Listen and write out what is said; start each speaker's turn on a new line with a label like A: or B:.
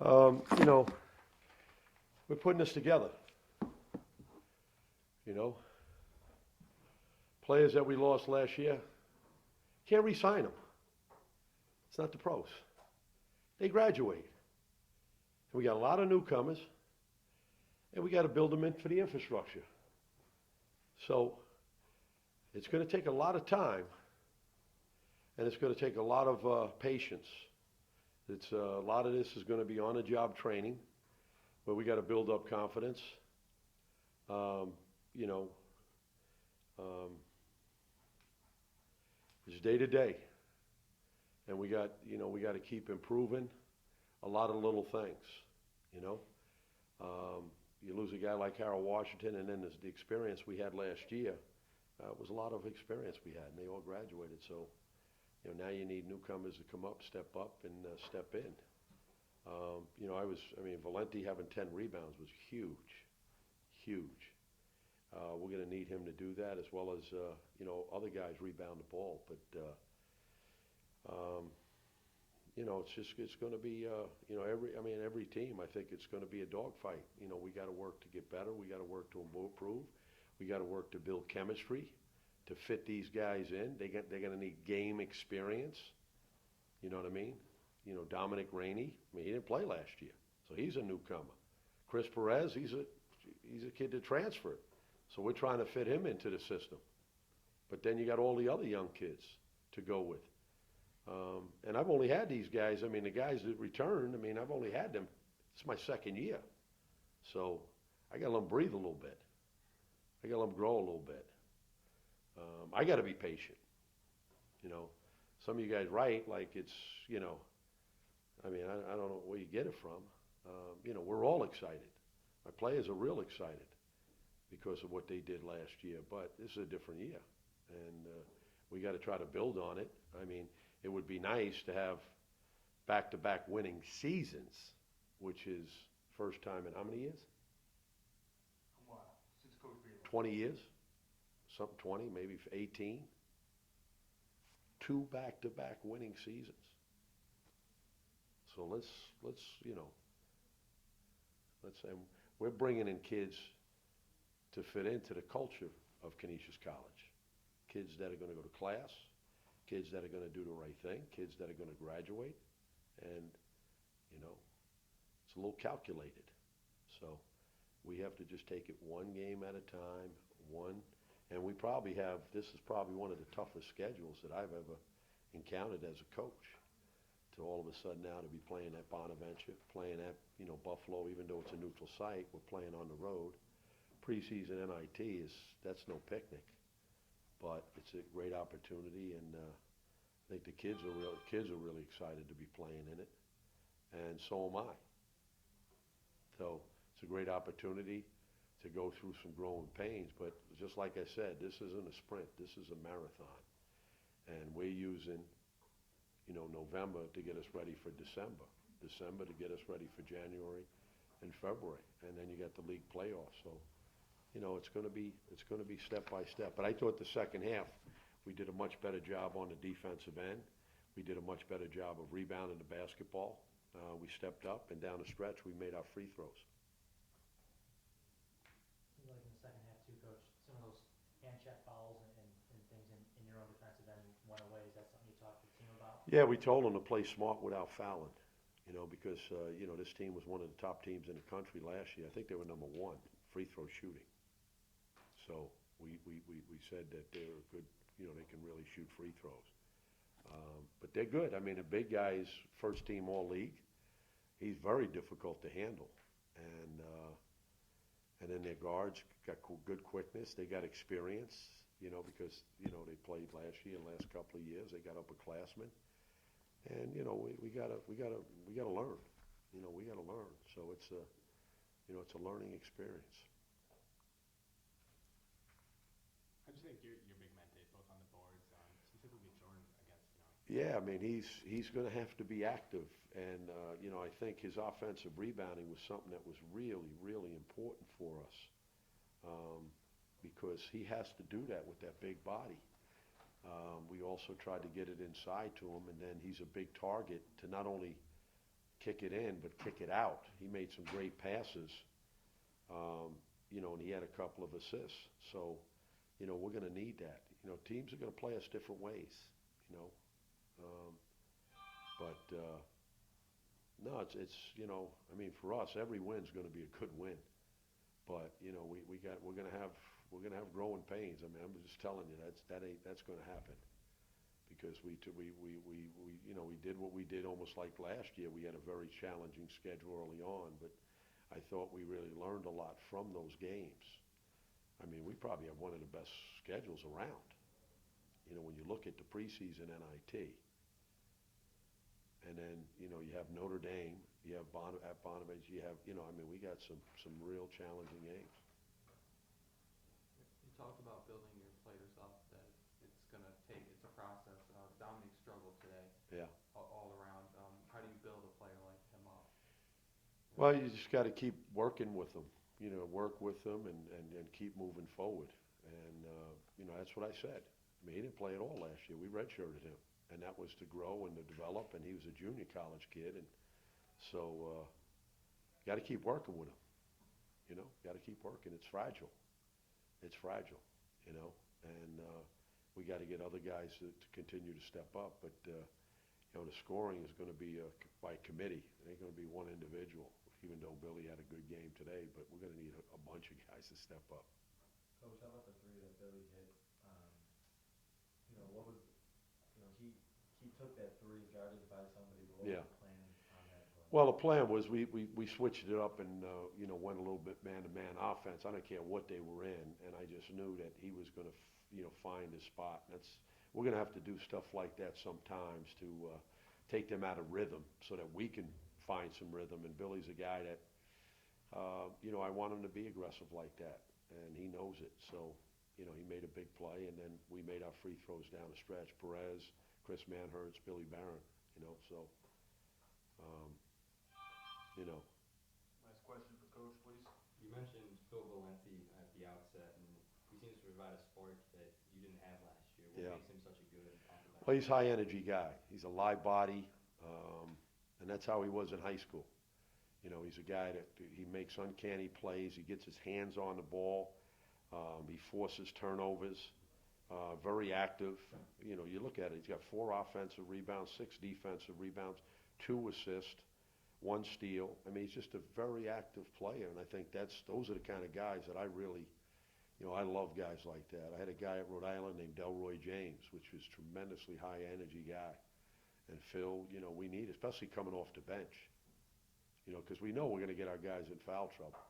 A: You know, we're putting this together. You know, players that we lost last year can't re-sign them. It's not the pros. They graduate. And we got a lot of newcomers, and we got to build them in for the infrastructure. So it's going to take a lot of time, and it's going to take a lot of patience. It's a lot of this is going to be on-the-job training, where we got to build up confidence. Um, you know, um, it's day to day, and we got to keep improving a lot of little things. You know, you lose a guy like Harold Washington, and then there's the experience we had last year. It was a lot of experience we had, and they all graduated. So, now you need newcomers to come up, and step in. Valenti having 10 rebounds was huge, huge. We're going to need him to do that as well as, other guys rebound the ball. But, it's going to be, every team, I think it's going to be a dogfight. We got to work to get better. We got to work to improve. We got to work to build chemistry, to fit they's guys in. They're going to need game experience. You know what I mean? Dominic Rainey, he didn't play last year, so he's a newcomer. Chris Perez, he's a kid that transferred, so we're trying to fit him into the system. But then you got all the other young kids to go with. And I've only had these guys. The guys that returned, I've only had them. It's my second year, so I got to let them breathe a little bit. I got to let them grow a little bit. I got to be patient. Some of you guys write like it's, I don't know where you get it from. We're all excited. My players are real excited because of what they did last year. But this is a different year, and we got to try to build on it. It would be nice to have back-to-back winning seasons, which is first time in how many years?
B: Wow, since Kobe Bryant.
A: 20 years, something 20, maybe 18. Two back-to-back winning seasons. So let's and we're bringing in kids to fit into the culture of Canisius College. Kids that are going to go to class, kids that are going to do the right thing, kids that are going to graduate, and it's a little calculated. So we have to just take it one game at a time, and we probably have, this is probably one of the toughest schedules that I've ever encountered as a coach. To all of a sudden now to be playing at Bonaventure, playing at, Buffalo, even though it's a neutral site, we're playing on the road. Preseason NIT that's no picnic, but it's a great opportunity, and I think the kids are really excited to be playing in it, and so am I. So it's a great opportunity to go through some growing pains, but just like I said, this isn't a sprint, this is a marathon, and we're using November to get us ready for December to get us ready for January and February, and then you got the league playoffs. So, it's going to be step by step. But I thought the second half we did a much better job on the defensive end. We did a much better job of rebounding the basketball. We stepped up, and down the stretch we made our free throws.
C: Seemed like in the second half too, Coach, some of those hand check fouls and things in your own defensive end went away. Is that something you talked to the team about?
A: Yeah, we told them to play smart without fouling. Because this team was one of the top teams in the country last year. I think they were number one free throw shooting. So we said that they're good. They can really shoot free throws. But they're good. The big guy's first team all league. He's very difficult to handle, and then their guards got good quickness. They got experience. Because they played last year, last couple of years. They got upperclassmen. And we gotta learn. We gotta learn. So it's a learning experience.
B: How do you think your big men did, both on the boards, specifically Jordan against,
A: Yeah, he's going to have to be active, and I think his offensive rebounding was something that was really, really important for us, because he has to do that with that big body. We also tried to get it inside to him, and then he's a big target to not only kick it in, but kick it out. He made some great passes, you know, and he had a couple of assists. So, you know, we're going to need that. You know, teams are going to play us different ways, you know. Um, but no, it's, you know, I mean, for us, every win's going to be a good win. But, you know, we're going to have growing pains. I mean, I'm just telling you, that's going to happen. Because you know, we did what we did almost like last year. We had a very challenging schedule early on, but I thought we really learned a lot from those games. I mean, we probably have one of the best schedules around. You know, when you look at the preseason NIT, and then, you know, you have Notre Dame, you have at Bonavage, you have, you know, I mean, we got some real challenging games.
D: You talked about building your players up, that it's gonna take, it's a process. Dominic struggled today,
A: Yeah.
D: all around. How do you build a player like him up?
A: Well, you just got to keep working with them. You know, work with them and keep moving forward. And, you know, that's what I said. I mean, he didn't play at all last year. We redshirted him. And that was to grow and to develop. And he was a junior college kid. And so, got to keep working with him. You know, got to keep working. It's fragile. It's fragile, you know. And we got to get other guys to continue to step up. But, you know, the scoring is going to be by committee. It ain't going to be one individual, even though Billy had a good game today. But we're going to need a bunch of guys to step up.
E: Coach, how about the three that Billy hit? You know, what was, you know, he took that three, guarded by somebody, but what
A: Yeah.
E: was the plan on that play?
A: Well, the plan was we switched it up and, you know, went a little bit man-to-man offense. I don't care what they were in, and I just knew that he was going to, you know, find his spot. We're going to have to do stuff like that sometimes to take them out of rhythm so that we can find some rhythm. And Billy's a guy that, you know, I want him to be aggressive like that, and he knows it. So, you know, he made a big play, and then we made our free throws down the stretch. Perez, Chris Manhertz, Billy Barron, you know, so, you know.
E: Last question for Coach, please.
B: You mentioned Phil Valenti at the outset, and he seems to provide a spark that you didn't have last year. What
A: Yeah.
B: makes him such a good offensive?
A: Well, he's a high energy guy. He's a live body, and that's how he was in high school. You know, he's a guy that he makes uncanny plays. He gets his hands on the ball. He forces turnovers. Very active. You know, you look at it. He's got 4 offensive rebounds, 6 defensive rebounds, 2 assists, 1 steal. I mean, he's just a very active player, and I think those are the kind of guys that I really, you know, I love guys like that. I had a guy at Rhode Island named Delroy James, which was a tremendously high energy guy. And Phil, you know, we need, especially coming off the bench, you know, because we know we're going to get our guys in foul trouble.